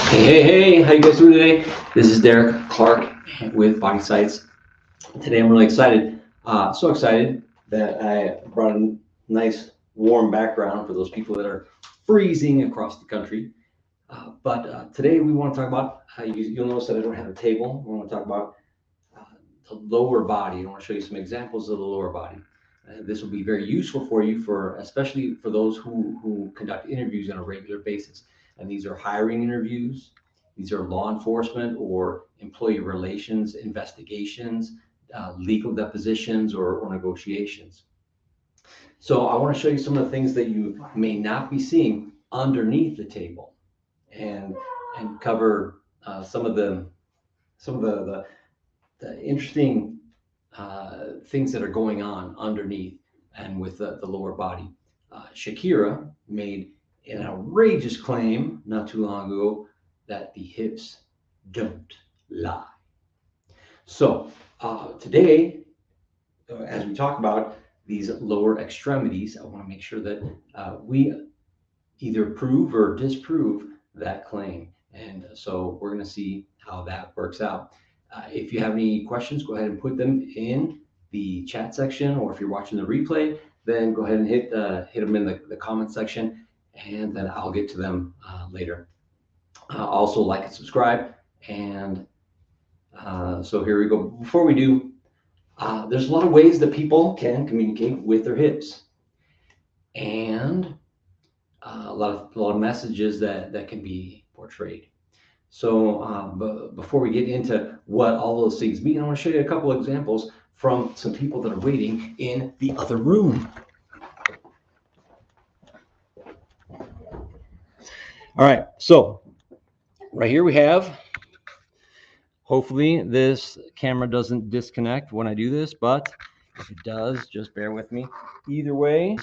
Hey, how you guys doing today? This is Derek Clark with Body Sites. Today I'm really excited, so excited that I brought a nice warm background for those people that are freezing across the country. But today we want to talk about, you'll notice that I don't have a table. We want to talk about uh, the lower body. I want to show you some examples of the lower body. This will be very useful for you, especially for those who conduct interviews on a regular basis. And these are hiring interviews, these are law enforcement or employee relations investigations, legal depositions, or negotiations. So I want to show you some of the things that you may not be seeing underneath the table, and cover some of the interesting things that are going on underneath and with the lower body. Shakira made an outrageous claim not too long ago that the hips don't lie. So today, as we talk about these lower extremities, I want to make sure that we either prove or disprove that claim. And so we're going to see how that works out. If you have any questions, go ahead and put them in the chat section, or if you're watching the replay, then go ahead and hit them in the comment section, and then I'll get to them later. Also, like and subscribe. And so here we go. Before we do, there's a lot of ways that people can communicate with their hips, and a lot of messages that can be portrayed. So before we get into what all those things mean, I want to show you a couple of examples from some people that are waiting in the other room. All right, so right here we have, hopefully this camera doesn't disconnect when I do this, but if it does, just bear with me. Either way,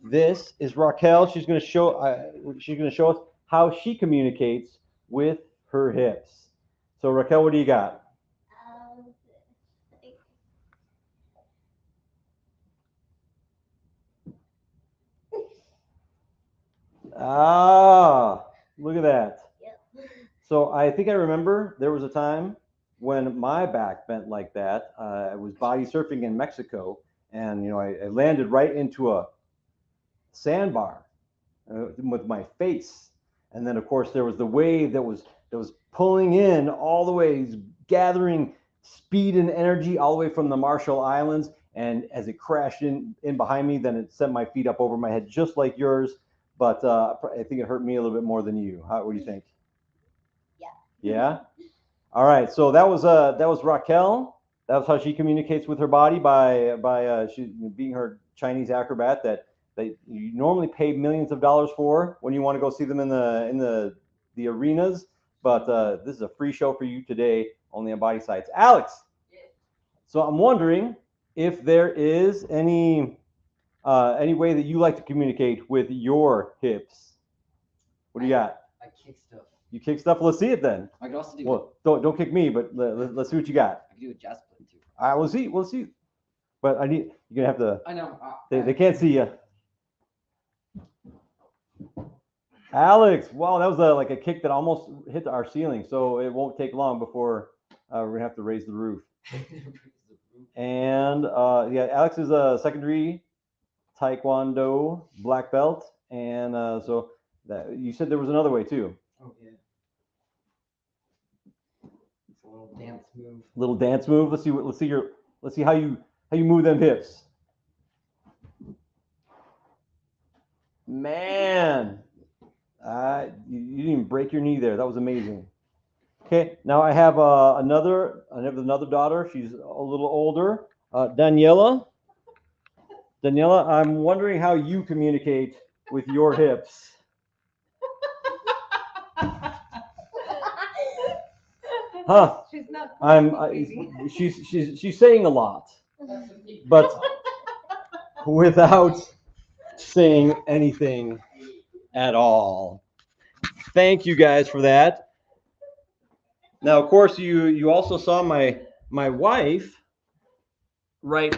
this is Raquel. She's going to show us how she communicates with her hips. So Raquel, what do you got? Look at that. Yep. So I think I remember there was a time when my back bent like that. I was body surfing in Mexico, and I landed right into a sandbar with my face. And then of course there was the wave that was pulling in all the way, gathering speed and energy all the way from the Marshall Islands. And as it crashed in behind me, then it sent my feet up over my head, just like yours. But I think it hurt me a little bit more than you. What do you think? Yeah. All right. So that was Raquel. That was how she communicates with her body by she being her Chinese acrobat that you normally pay millions of dollars for when you want to go see them in the arenas. But this is a free show for you today, only on Body Sites. Alex. So I'm wondering if there is any way that you like to communicate with your hips. What do you got? I kick stuff. You kick stuff? Let's see it then. I can also do. Well, don't kick me, but let's see what you got. I can do a jazz play too. All right, we'll see. But you're gonna have to. I know. They can't see you. Alex, wow, that was like a kick that almost hit our ceiling. So it won't take long before we're gonna have to raise the roof. And yeah, Alex is a secondary Taekwondo black belt, and so that you said there was another way too. Oh yeah. It's a little dance move. Little dance move. Let's see how you move them hips. Man, you didn't even break your knee there. That was amazing. Okay, now I have another daughter. She's a little older, Daniela. Daniela, I'm wondering how you communicate with your hips. Huh? She's not. She's saying a lot, but without saying anything at all. Thank you guys for that. Now, of course, you also saw my wife right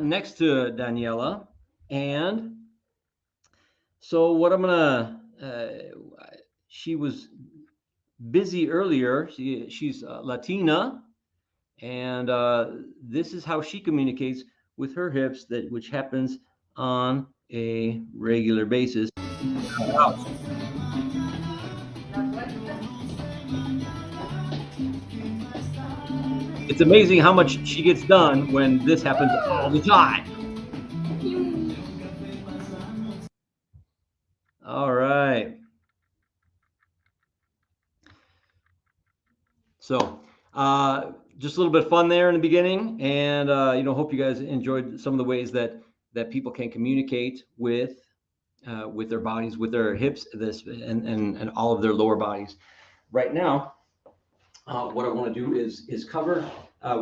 next to Daniela, and so what I'm gonna she was busy earlier. She's Latina, and this is how she communicates with her hips, which happens on a regular basis. It's amazing how much she gets done when this happens all the time. All right. So just a little bit of fun there in the beginning, and hope you guys enjoyed some of the ways that people can communicate with their bodies, with their hips, and all of their lower bodies. Right now, what I want to do is cover.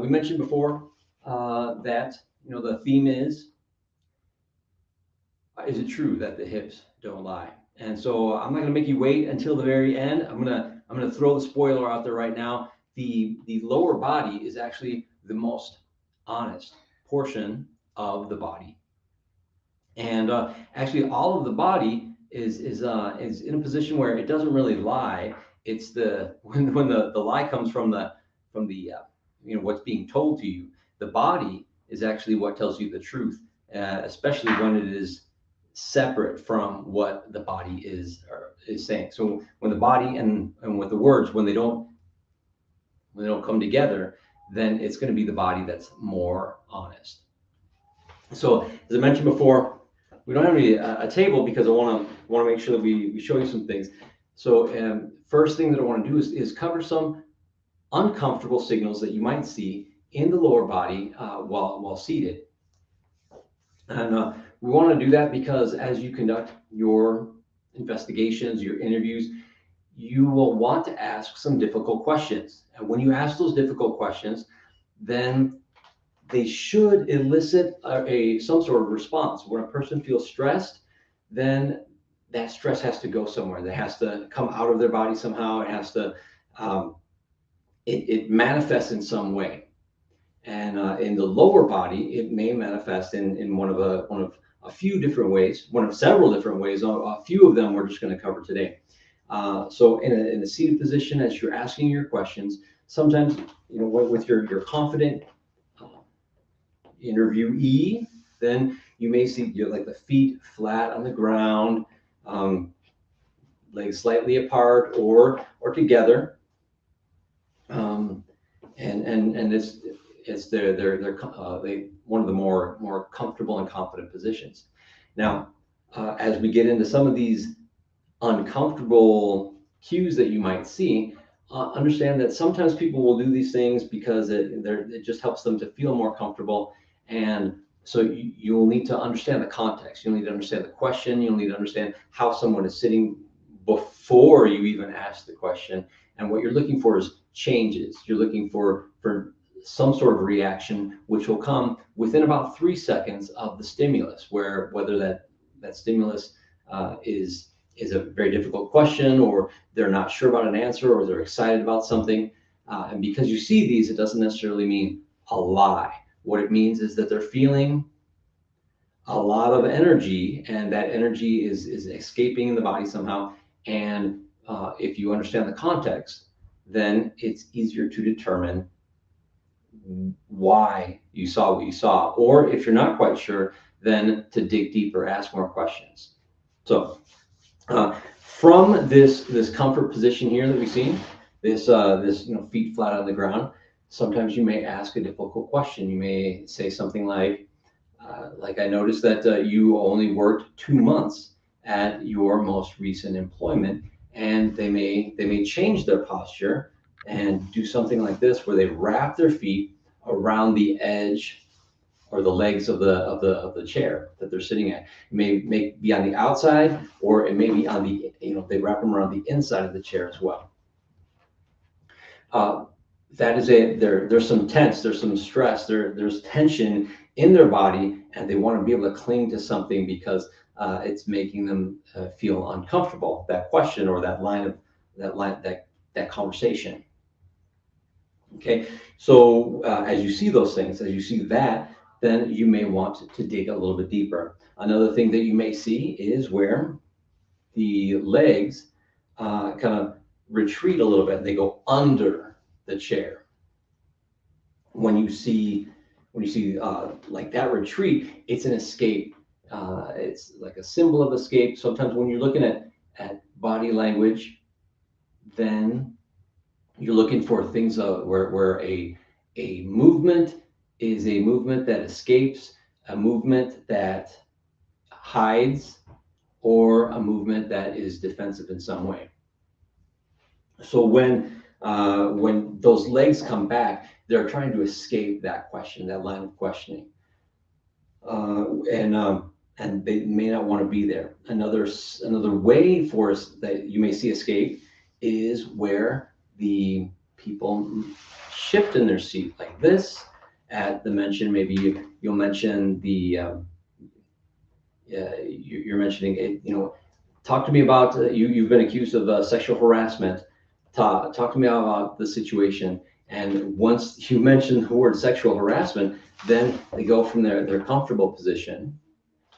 We mentioned before that the theme is it true that the hips don't lie? And so I'm not going to make you wait until the very end. I'm gonna throw the spoiler out there right now. The lower body is actually the most honest portion of the body, and actually all of the body is in a position where it doesn't really lie. It's when the lie comes from the what's being told to you. The body is actually what tells you the truth, especially when it is separate from what the body is saying. So when the body and with the words, when they don't come together, then it's going to be the body that's more honest. So as I mentioned before, we don't have a table because I want to make sure that we show you some things. So first thing that I want to do is cover some uncomfortable signals that you might see in the lower body while seated. And we want to do that because as you conduct your investigations, your interviews, you will want to ask some difficult questions. And when you ask those difficult questions, then they should elicit some sort of response. When a person feels stressed, then that stress has to go somewhere. That has to come out of their body somehow. It has to, it manifests in some way. And in the lower body, it may manifest in one of a few different ways, one of several different ways. A few of them we're just going to cover today. So in a seated position, as you're asking your questions, sometimes with your confident interviewee, then you may see like the feet flat on the ground, legs slightly apart or together, and they're one of the more comfortable and confident positions. Now, as we get into some of these uncomfortable cues that you might see, understand that sometimes people will do these things because it just helps them to feel more comfortable. And so you'll need to understand the context. You'll need to understand the question. You'll need to understand how someone is sitting before you even ask the question. And what you're looking for is changes. You're looking for some sort of reaction, which will come within about 3 seconds of the stimulus, whether that stimulus is a very difficult question, or they're not sure about an answer, or they're excited about something. And because you see these, it doesn't necessarily mean a lie. What it means is that they're feeling a lot of energy, and that energy is escaping in the body somehow. And if you understand the context, then it's easier to determine why you saw what you saw. Or if you're not quite sure, then to dig deeper, ask more questions. So from this comfort position here that we see, this feet flat on the ground, sometimes you may ask a difficult question. You may say something like I noticed that you only worked 2 months at your most recent employment, and they may change their posture and do something like this, where they wrap their feet around the edge or the legs of the chair that they're sitting at. It may be on the outside, or it may be on they wrap them around the inside of the chair as well. That is there's some tense, there's some stress, there's tension in their body, and they want to be able to cling to something because it's making them feel uncomfortable. That question or that conversation. Okay, so as you see those things, as you see that, then you may want to dig a little bit deeper. Another thing that you may see is where the legs kind of retreat a little bit. They go under the chair. When you see like that retreat, it's an escape. It's like a symbol of escape. Sometimes when you're looking at body language, then you're looking for things where a movement is a movement that escapes, a movement that hides, or a movement that is defensive in some way. So when those legs come back, they're trying to escape that question, that line of questioning, and they may not want to be there. Another way for us that you may see escape is where the people shift in their seat like this. At the mention, maybe you'll mention the you're mentioning it. Talk to me about you've been accused of sexual harassment. Talk to me about the situation. And once you mention the word sexual harassment, then they go from their comfortable position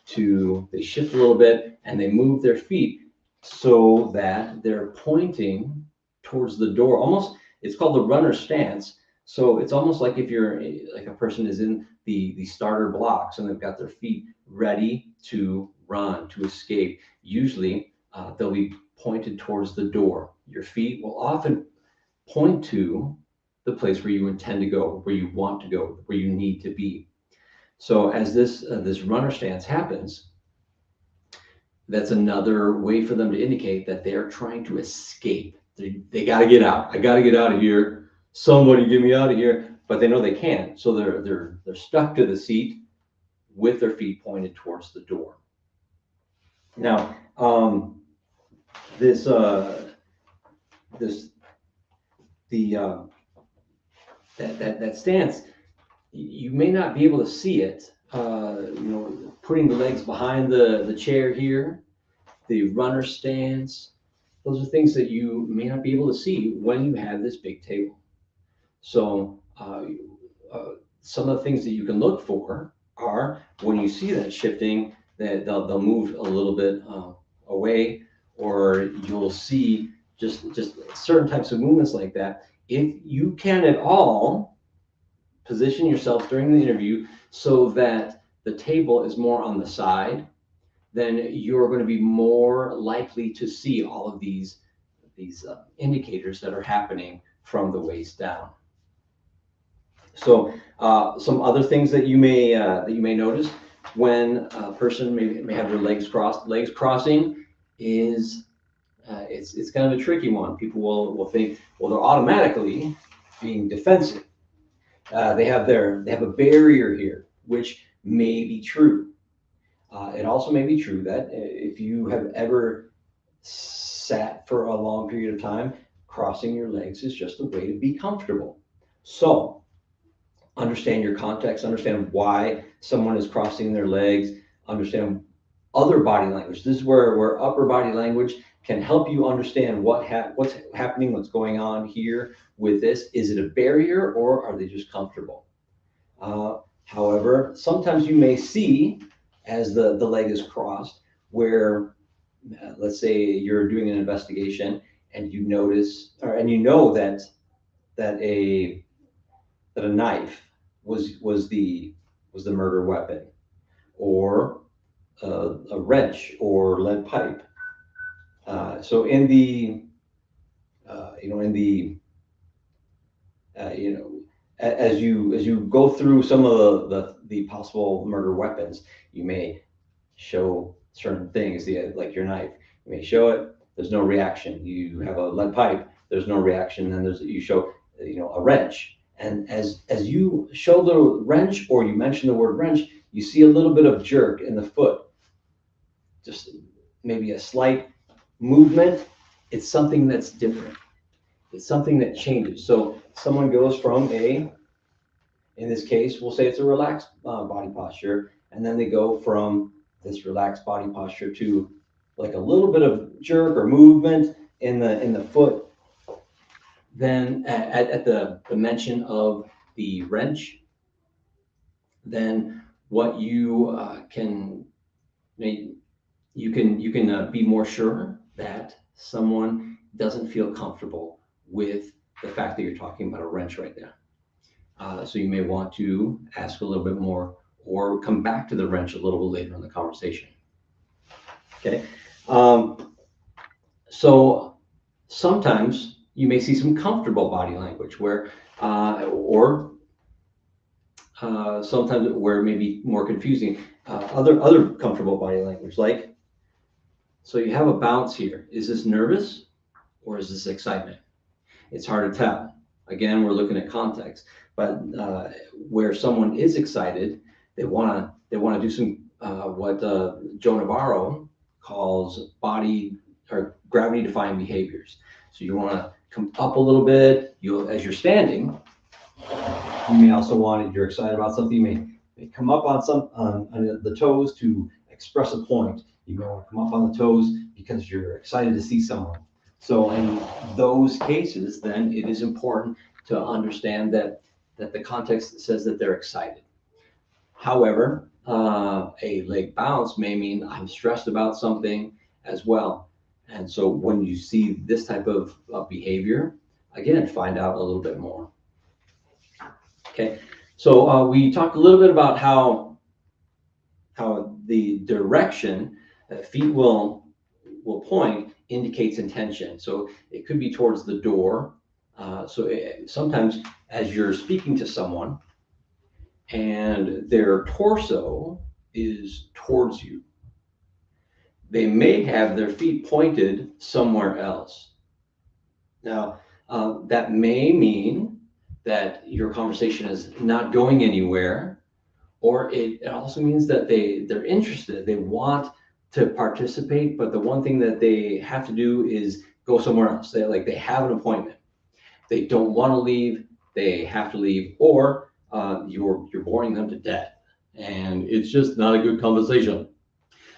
to they shift a little bit and they move their feet so that they're pointing towards the door. Almost, it's called the runner stance. So it's almost like if you're like a person is in the starter blocks and they've got their feet ready to run, to escape. Usually they'll be pointed towards the door. Your feet will often point to the place where you intend to go, where you want to go, where you need to be. So as this runner stance happens, that's another way for them to indicate that they're trying to escape. They got to get out. I got to get out of here. Somebody get me out of here. But they know they can't, so they're stuck to the seat with their feet pointed towards the door. Now, that stance, you may not be able to see it. Putting the legs behind the chair here, the runner stance, those are things that you may not be able to see when you have this big table. So some of the things that you can look for are when you see that shifting, that they'll move a little bit away, or you'll see just certain types of movements like that. If you can at all position yourself during the interview so that the table is more on the side, then you're going to be more likely to see all of these indicators that are happening from the waist down. So some other things that you may notice when a person may have their legs crossed. Legs crossing is it's kind of a tricky one. People will think, well, they're automatically being defensive. They have a barrier here, which may be true. It also may be true that if you have ever sat for a long period of time, crossing your legs is just a way to be comfortable. So understand your context, understand why someone is crossing their legs, understand other body language. This is where upper body language can help you understand what's happening, what's going on here with this. Is it a barrier or are they just comfortable? However, sometimes you may see as the leg is crossed where, let's say you're doing an investigation and you notice, and you know that a knife was the murder weapon, or a wrench or lead pipe. So in the as you go through some of the possible murder weapons, you may show certain things, like your knife. You may show it, there's no reaction. You have a lead pipe, there's no reaction. Then you show a wrench, and as you show the wrench or you mention the word wrench, you see a little bit of jerk in the foot, just maybe a slight movement. It's something that's different. It's something that changes. So someone goes from in this case, we'll say it's a relaxed body posture, and then they go from this relaxed body posture to like a little bit of jerk or movement in the foot. Then at the mention of the wrench, then what you can you can be more sure that someone doesn't feel comfortable with the fact that you're talking about a wrench right there. So you may want to ask a little bit more or come back to the wrench a little bit later in the conversation. Okay. So sometimes you may see some comfortable body language where, or sometimes where it may be more confusing. Other comfortable body language, like, so you have a bounce here. Is this nervous or is this excitement? It's hard to tell. Again, we're looking at context, but where someone is excited, they want to do some what Joe Navarro calls body or gravity defying behaviors. So you want to come up a little bit. You, as you're standing, you may also want, if you're excited about something, you may come up on the toes to express a point. You may want to come up on the toes because you're excited to see someone. So in those cases, then it is important to understand that the context says that they're excited. However, a leg bounce may mean I'm stressed about something as well. And so when you see this type of behavior, again, find out a little bit more. Okay, so we talked a little bit about how the direction that feet will point indicates intention. So it could be towards the door. Sometimes as you're speaking to someone and their torso is towards you, they may have their feet pointed somewhere else. Now, that may mean that your conversation is not going anywhere, or it also means that they're interested, they want to participate, but the one thing that they have to do is go somewhere else. They have an appointment. They don't want to leave, they have to leave, or you're boring them to death and it's just not a good conversation.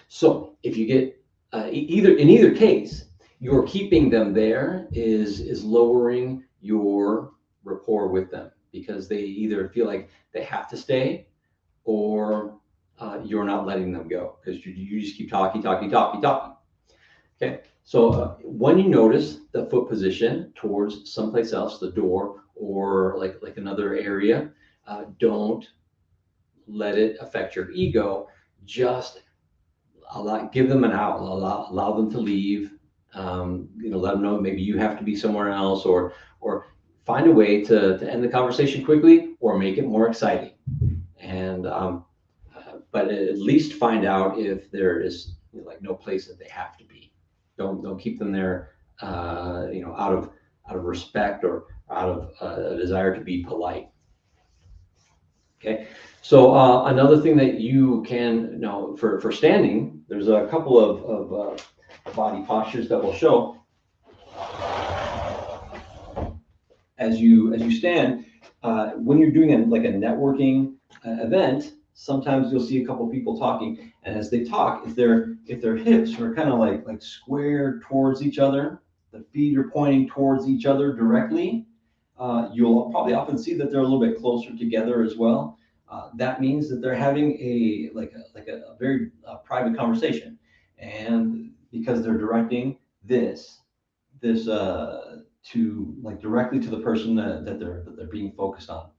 So if you get in either case, you're keeping them there is lowering your rapport with them because they either feel like they have to stay or you're not letting them go because you just keep talking. Okay, so when you notice the foot position towards someplace else, the door or like another area, don't let it affect your ego. Just give them an out, allow them to leave. Let them know maybe you have to be somewhere else, or find a way to end the conversation quickly or make it more exciting. And but at least find out if there is no place that they have to be. Don't keep them there, out of respect or out of a desire to be polite. Okay, so another thing that you can know for standing, there's a couple of body postures that will show as you stand. When you're doing a networking event, sometimes you'll see a couple people talking, and as they talk, if their hips are kind of like square towards each other, the feet are pointing towards each other directly, you'll probably often see that they're a little bit closer together as well. That means that they're having a very private conversation, and because they're directing this to directly to the person that they're being focused on.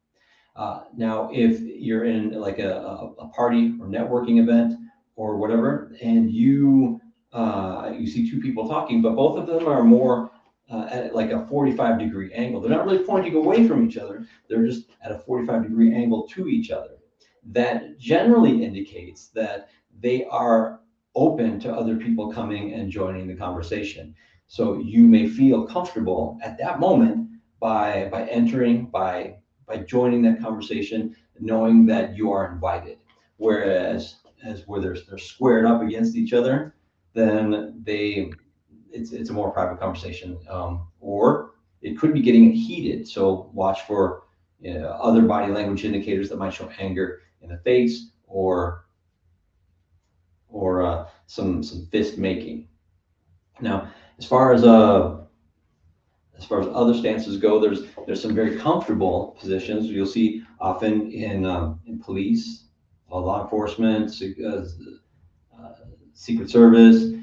Now, if you're in a party or networking event or whatever, and you see two people talking, but both of them are more at a 45-degree angle. They're not really pointing away from each other. They're just at a 45-degree angle to each other. That generally indicates that they are open to other people coming and joining the conversation. So you may feel comfortable at that moment by entering, by joining that conversation, knowing that you are invited. Whereas where they're squared up against each other, then it's a more private conversation, or it could be getting heated. So watch for other body language indicators that might show anger in the face, or some fist making. Now, as far as other stances go, there's some very comfortable positions you'll see often in police, law enforcement, Secret Service,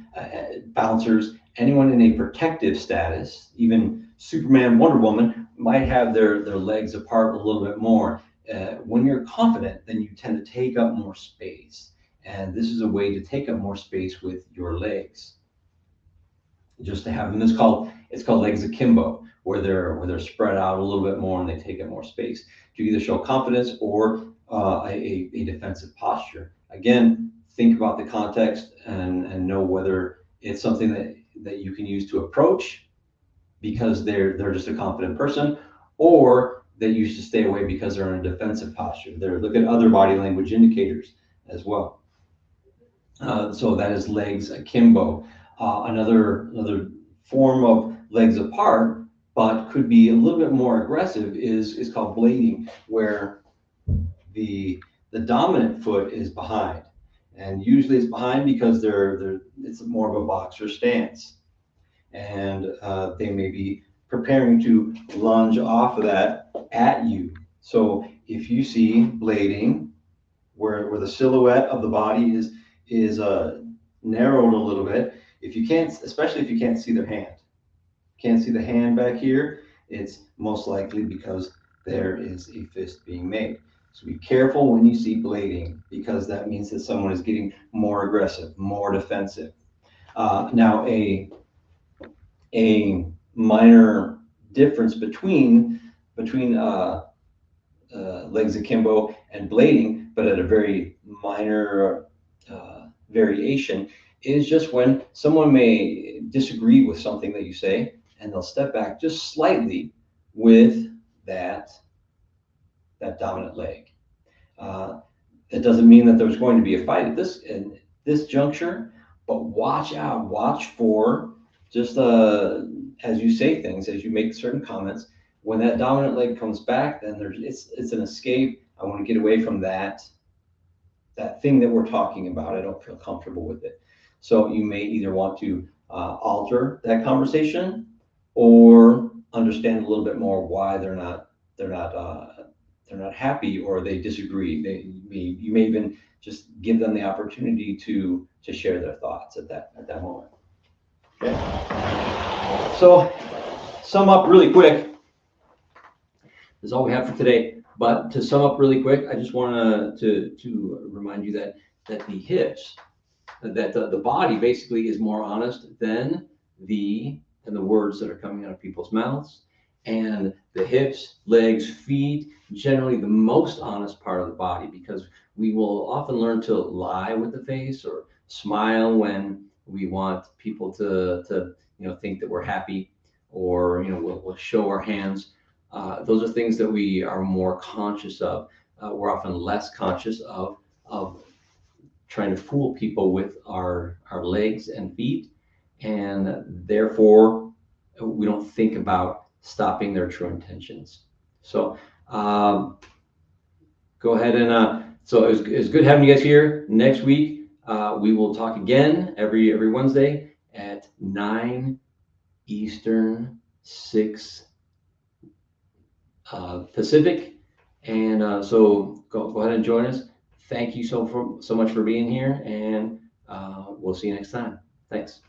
bouncers, anyone in a protective status, even Superman, Wonder Woman, might have their legs apart a little bit more. When you're confident, then you tend to take up more space. And this is a way to take up more space with your legs. Just to have them, it's called legs akimbo, where they're spread out a little bit more and they take up more space to either show confidence or a defensive posture. Again, think about the context and know whether it's something that you can use to approach because they're just a confident person, or that you should stay away because they're in a defensive posture. Look at other body language indicators as well. So that is legs akimbo. Another form of legs apart, but could be a little bit more aggressive, is called blading, where the dominant foot is behind, and usually it's behind because it's more of a boxer stance, and they may be preparing to lunge off of that at you. So if you see blading, where the silhouette of the body is narrowed a little bit, especially if you can't see their hand, can't see the hand back here, it's most likely because there is a fist being made. So be careful when you see blading, because that means that someone is getting more aggressive, more defensive. Now, a minor difference between legs akimbo and blading, but at a very minor variation, is just when someone may disagree with something that you say, and they'll step back just slightly with that dominant leg. It doesn't mean that there's going to be a fight at this juncture, but watch out, watch for just as you say things, as you make certain comments, when that dominant leg comes back, then it's an escape. I want to get away from that thing that we're talking about. I don't feel comfortable with it. So you may either want to alter that conversation, or understand a little bit more why they're not happy, or they disagree. You may even just give them the opportunity to share their thoughts at that moment. Okay. So sum up really quick. That's all we have for today. But to sum up really quick, I just want to remind you that the hips, that the body basically is more honest than the words that are coming out of people's mouths. And the hips, legs, feet, generally the most honest part of the body, because we will often learn to lie with the face or smile when we want people to think that we're happy, or we'll show our hands. Those are things that we are more conscious of. We're often less conscious of trying to fool people with our legs and feet, and therefore we don't think about stopping their true intentions. So go ahead and so it was good having you guys here. Next week we will talk again every Wednesday at 9 Eastern, 6 Pacific, and so go ahead and join us. Thank you so much for being here, and we'll see you next time. Thanks.